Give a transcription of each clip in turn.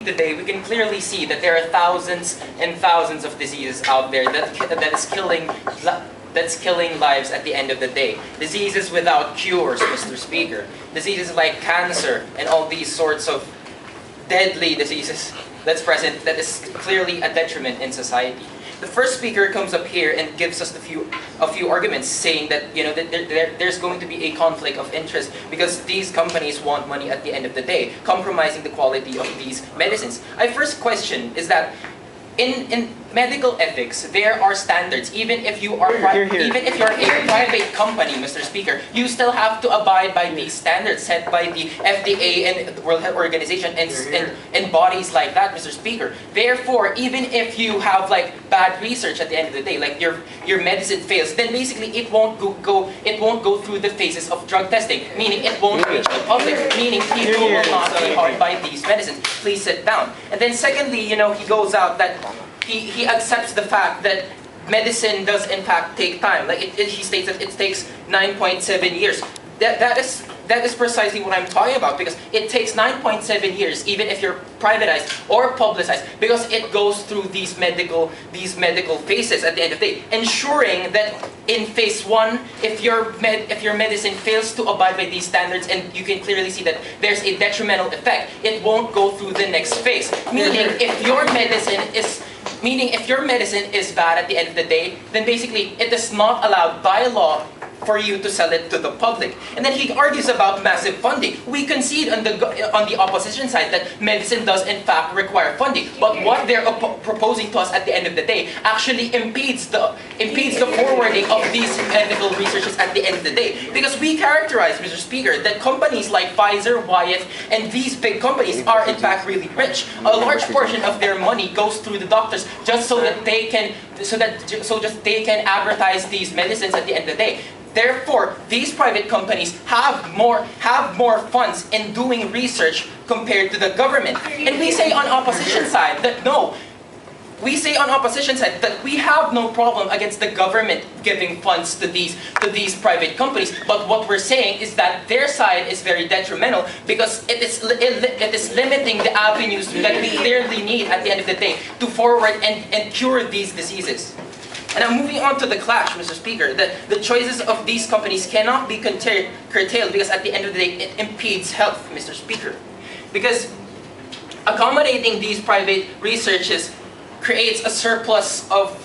Today, we can clearly see that there are thousands and thousands of diseases out there that's killing lives at the end of the day. Diseases without cures, Mr. Speaker. Diseases like cancer and all these sorts of deadly diseases that's present that is clearly a detriment in society. The first speaker comes up here and gives us a few arguments, saying that there's going to be a conflict of interest because these companies want money at the end of the day, compromising the quality of these medicines. My first question is that in medical ethics, there are standards. Even if you're a private company, Mr. Speaker, you still have to abide by these standards set by the FDA and the World Health Organization and bodies like that, Mr. Speaker. Therefore, even if you have like bad research at the end of the day, like your medicine fails, then basically it won't go through the phases of drug testing, meaning it won't reach the public, meaning people will not be harmed by these medicines. Please sit down. And then secondly, he goes out that he accepts the fact that medicine does in fact take time. Like he states that it takes 9.7 years. That is precisely what I'm talking about, because it takes 9.7 years, even if you're privatized or publicized, because it goes through these medical phases at the end of the day, ensuring that in phase 1, if your medicine fails to abide by these standards, and you can clearly see that there's a detrimental effect, it won't go through the next phase. Meaning, if your medicine is bad at the end of the day, then basically it is not allowed by law for you to sell it to the public. And then he argues about massive funding. We concede on the opposition side that medicine does in fact require funding, but what they're proposing to us at the end of the day actually impedes the forwarding of these medical researches at the end of the day. Because we characterize, Mr. Speaker, that companies like Pfizer, Wyeth, and these big companies are in fact really rich. A large portion of their money goes through the doctors just so that they can advertise these medicines at the end of the day. Therefore, these private companies have more funds in doing research compared to the government. And we say on opposition side that no. We say on opposition side that we have no problem against the government giving funds to these private companies. But what we're saying is that their side is very detrimental because it is limiting the avenues that we clearly need at the end of the day to forward and cure these diseases. And now moving on to the clash, Mr. Speaker, the choices of these companies cannot be curtailed because at the end of the day, it impedes health, Mr. Speaker. Because accommodating these private researches creates a surplus of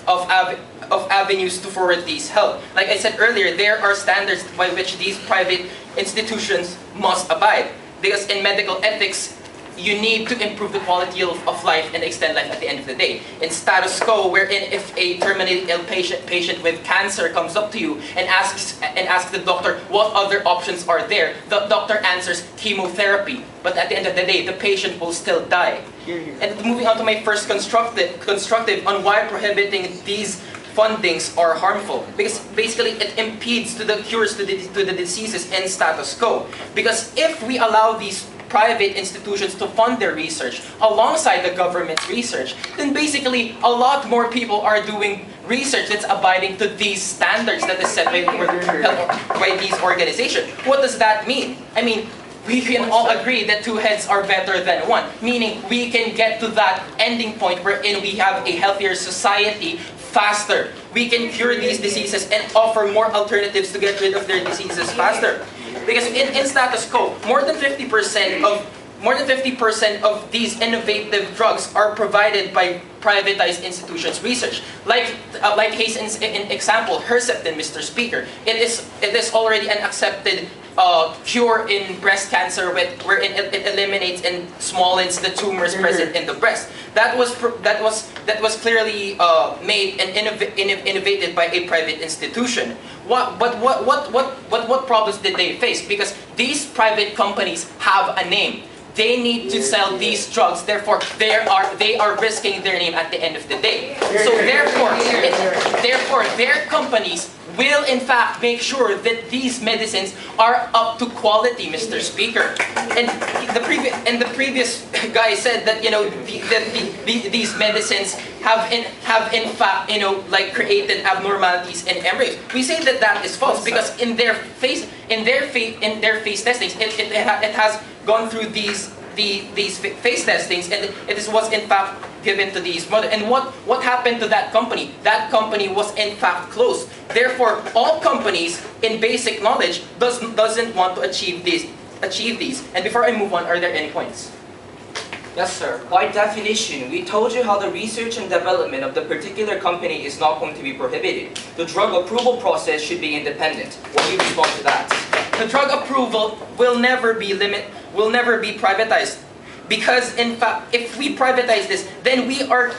avenues to forward these health. Like I said earlier, there are standards by which these private institutions must abide. Because in medical ethics, you need to improve the quality of life and extend life at the end of the day. In status quo, wherein if a terminally ill patient with cancer comes up to you and asks the doctor what other options are there, the doctor answers chemotherapy. But at the end of the day, the patient will still die. And moving on to my first constructive on why prohibiting these fundings are harmful, because basically it impedes to the cures to the diseases in status quo. Because if we allow these private institutions to fund their research alongside the government's research, then basically a lot more people are doing research that's abiding to these standards that is set by these organizations. What does that mean? I mean, we can all agree that two heads are better than one, meaning we can get to that ending point wherein we have a healthier society faster. We can cure these diseases and offer more alternatives to get rid of their diseases faster. Because in status quo, more than 50% of these innovative drugs are provided by privatized institutions' research. Like case in example, Herceptin, Mr. Speaker. It is already an accepted cure in breast cancer, wherein it eliminates and smallens the tumors present in the breast. That was clearly made and innovated by a private institution. What problems did they face? Because these private companies have a name. They need to sell these drugs, therefore they are risking their name at the end of the day. So therefore their companies will in fact make sure that these medicines are up to quality, Mr. Speaker. And the previous guy said that these medicines have in fact created abnormalities in embryos. We say that that is false because in their phase testings it has gone through these these face testings, and it was in fact given to these mothers. And what happened to that company? That company was in fact closed. Therefore, all companies in basic knowledge doesn't want to achieve these. And before I move on, are there any points? Yes, sir. By definition, we told you how the research and development of the particular company is not going to be prohibited. The drug approval process should be independent. What do you respond to that? The drug approval will never be privatized. Because in fact, if we privatize this, then we are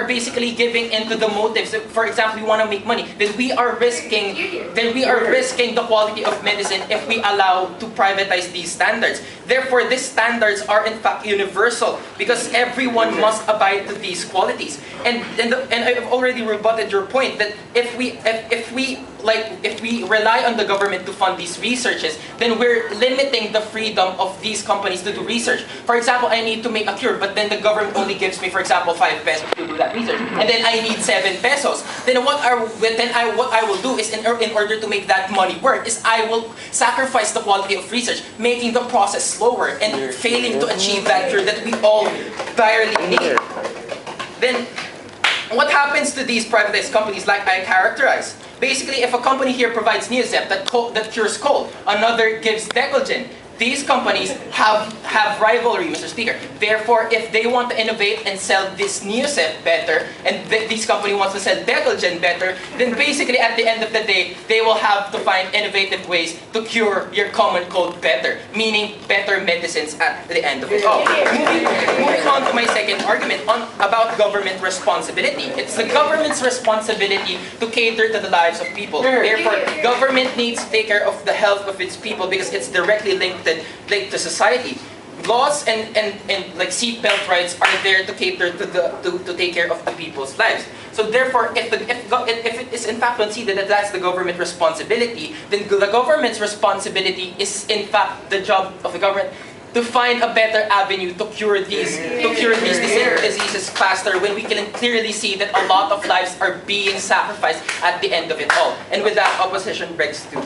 basically giving into the motives. For example, we want to make money. Then we are risking the quality of medicine if we allow to privatize these standards. Therefore, these standards are in fact universal because everyone must abide to these qualities. And I've already rebutted your point that if we rely on the government to fund these researches, then we're limiting the freedom of these companies to do research. For example, I need to make a cure, but then the government only gives me, for example, 5 pesos to do that research, and then I need 7 pesos. Then what I will do is, in order to make that money work, is I will sacrifice the quality of research, making the process slower and failing to achieve that cure that we all direly need. Then, what happens to these privatized companies like I characterize? Basically, if a company here provides Neosep that cures cold, another gives Decolgen, these companies have rivalry, Mr. Speaker. Therefore, if they want to innovate and sell this Neosep better, and this company wants to sell Decolgen better, then basically at the end of the day, they will have to find innovative ways to cure your common cold better, meaning better medicines at the end of it all. Moving on to my second argument about government responsibility. It's the government's responsibility to cater to the lives of people. Therefore, government needs to take care of the health of its people because it's directly linked to society. Laws and like seatbelt rights are there to cater to take care of the people's lives. So therefore, if it is in fact considered that that's the government responsibility, then the government's responsibility is in fact the job of the government to find a better avenue to cure these diseases faster, when we can clearly see that a lot of lives are being sacrificed at the end of it all. And with that, opposition begs to